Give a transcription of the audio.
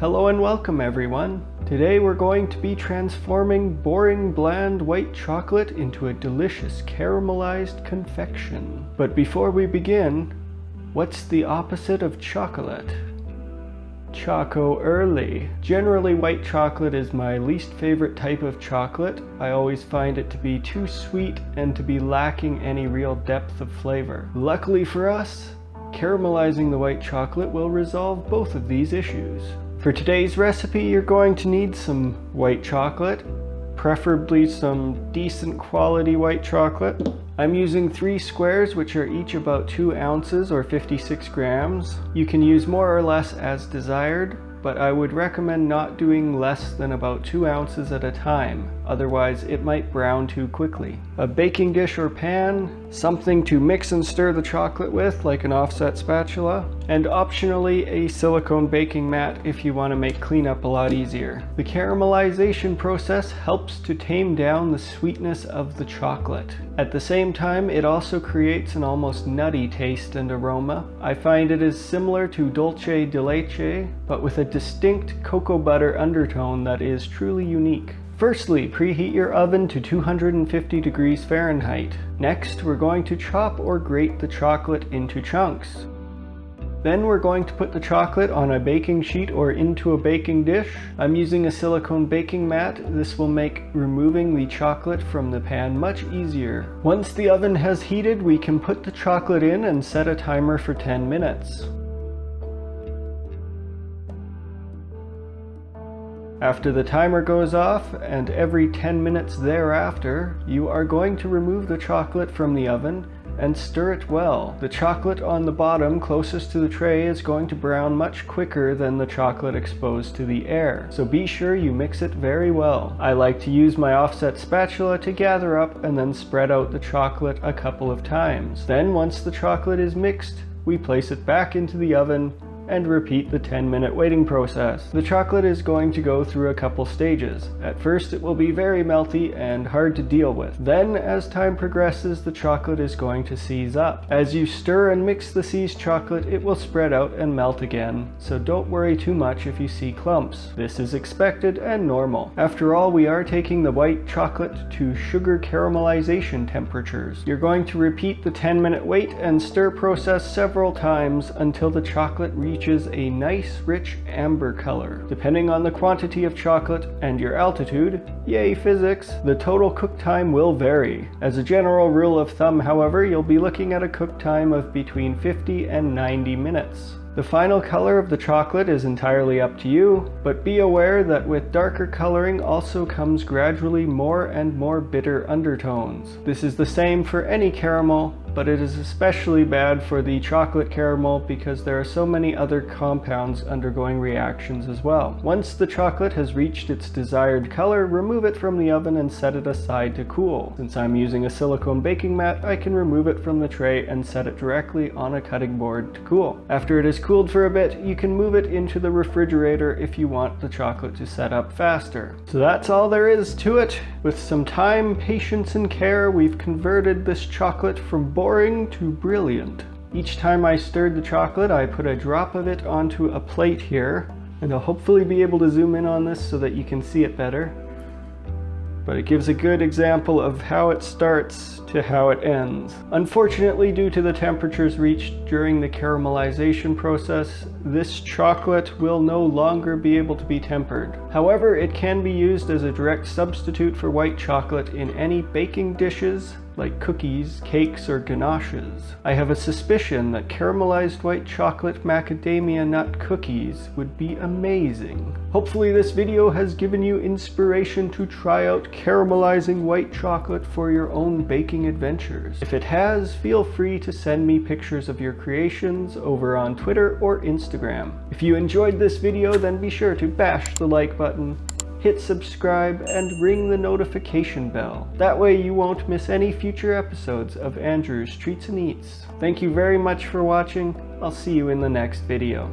Hello and welcome everyone. Today we're going to be transforming boring bland white chocolate into a delicious caramelized confection. But before we begin, what's the opposite of chocolate? Choco early. Generally, white chocolate is my least favorite type of chocolate. I always find it to be too sweet and to be lacking any real depth of flavor. Luckily for us, caramelizing the white chocolate will resolve both of these issues. For today's recipe, you're going to need some white chocolate, preferably some decent quality white chocolate. I'm using 3 squares, which are each about 2 ounces or 56 grams. You can use more or less as desired, but I would recommend not doing less than about 2 ounces at a time, otherwise it might brown too quickly. A baking dish or pan, something to mix and stir the chocolate with, like an offset spatula, and optionally a silicone baking mat if you want to make cleanup a lot easier. The caramelization process helps to tame down the sweetness of the chocolate. At the same time, it also creates an almost nutty taste and aroma. I find it is similar to dulce de leche, but with a distinct cocoa butter undertone that is truly unique. Firstly, preheat your oven to 250 degrees Fahrenheit. Next, we're going to chop or grate the chocolate into chunks. Then we're going to put the chocolate on a baking sheet or into a baking dish. I'm using a silicone baking mat. This will make removing the chocolate from the pan much easier. Once the oven has heated, we can put the chocolate in and set a timer for 10 minutes. After the timer goes off, and every 10 minutes thereafter, you are going to remove the chocolate from the oven and stir it well. The chocolate on the bottom closest to the tray is going to brown much quicker than the chocolate exposed to the air, so be sure you mix it very well. I like to use my offset spatula to gather up and then spread out the chocolate a couple of times. Then once the chocolate is mixed, we place it back into the oven and repeat the 10-minute waiting process. The chocolate is going to go through a couple stages. At first it will be very melty and hard to deal with. Then as time progresses, the chocolate is going to seize up. As you stir and mix the seized chocolate, it will spread out and melt again, so don't worry too much if you see clumps. This is expected and normal. After all, we are taking the white chocolate to sugar caramelization temperatures. You're going to repeat the 10-minute wait and stir process several times until the chocolate reaches a nice rich amber color. Depending on the quantity of chocolate and your altitude, yay physics, the total cook time will vary. As a general rule of thumb, however, you'll be looking at a cook time of between 50 and 90 minutes. The final color of the chocolate is entirely up to you, but be aware that with darker coloring also comes gradually more and more bitter undertones. This is the same for any caramel, but it is especially bad for the chocolate caramel because there are so many other compounds undergoing reactions as well. Once the chocolate has reached its desired color, remove it from the oven and set it aside to cool. Since I'm using a silicone baking mat, I can remove it from the tray and set it directly on a cutting board to cool. After it is cooled for a bit, you can move it into the refrigerator if you want the chocolate to set up faster. So that's all there is to it. With some time, patience, and care, we've converted this chocolate from boring to brilliant. Each time I stirred the chocolate, I put a drop of it onto a plate here, and I'll hopefully be able to zoom in on this so that you can see it better. But it gives a good example of how it starts to how it ends. Unfortunately, due to the temperatures reached during the caramelization process, this chocolate will no longer be able to be tempered. However, it can be used as a direct substitute for white chocolate in any baking dishes, like cookies, cakes, or ganaches. I have a suspicion that caramelized white chocolate macadamia nut cookies would be amazing. Hopefully this video has given you inspiration to try out caramelizing white chocolate for your own baking adventures. If it has, feel free to send me pictures of your creations over on Twitter or Instagram. If you enjoyed this video, then be sure to bash the like button, hit subscribe, and ring the notification bell. That way you won't miss any future episodes of Andrew's Treats and Eats. Thank you very much for watching. I'll see you in the next video.